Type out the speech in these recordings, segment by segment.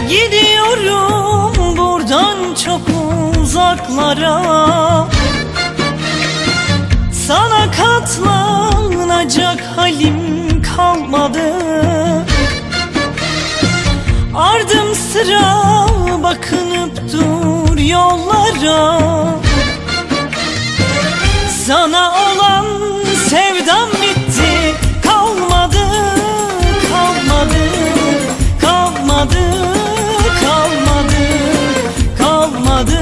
Gidiyorum buradan çok uzaklara, sana katlanacak halim kalmadı. Ardım sıra bakınıp dur yollara, sana olan sevdam bitti. Kalmadı, kalmadı, kalmadı, kalmadı, kalmadı,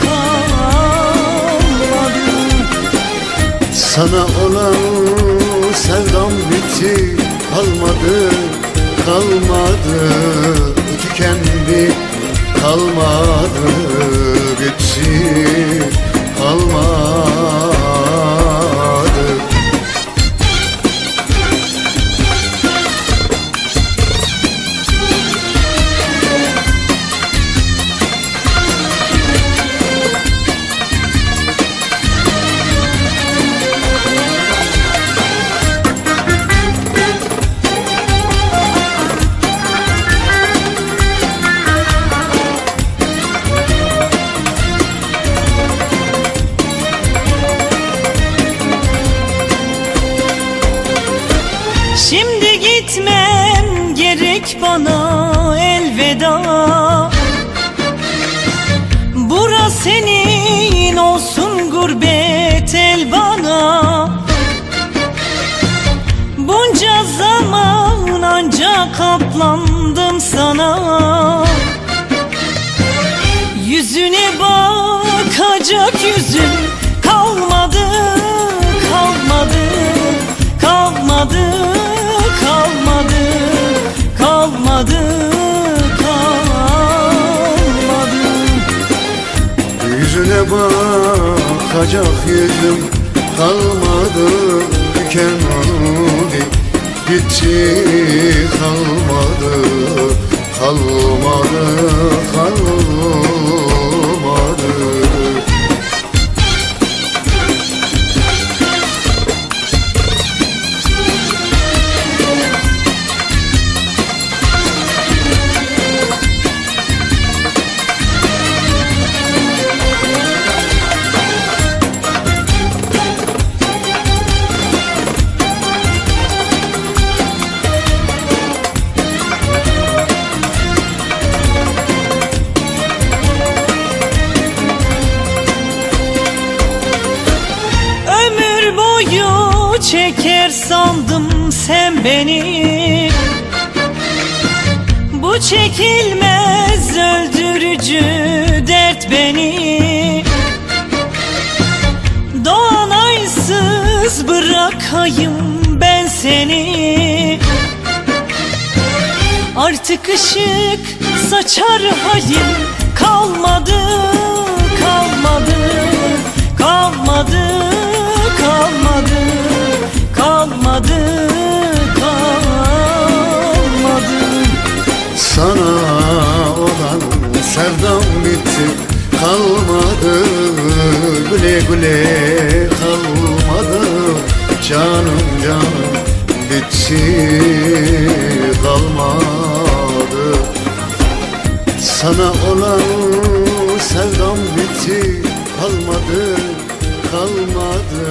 kalmadı. Sana olan sevdam bitti. Kalmadı, kalmadı, tükendi. Kalmadı, bitti, kalmadı. Şimdi gitmem gerek bana, elveda. Bura senin olsun, gurbet el bana. Bunca zaman ancak katlandım sana. Yüzüne bakacak yüzüm kalmadı, kalmadı, kalmadı, kalmadı, kalmadı, kalmadı. Yüzüne bakacak yüzüm kalmadı, tükendi, bitti. Kalmadı, kalmadı, kalmadı. Çeker sandım sen beni, bu çekilmez öldürücü dert beni. Doğanaysız bırakayım ben seni, artık ışık saçar halim kalmadı, kalmadı, kalmadı, kalmadı, kalmadı, kalmadı. Sana olan sevdam bitti. Kalmadı, güle güle kalmadı. Canım canım bitti, kalmadı. Sana olan sevdam bitti. Kalmadı, kalmadı.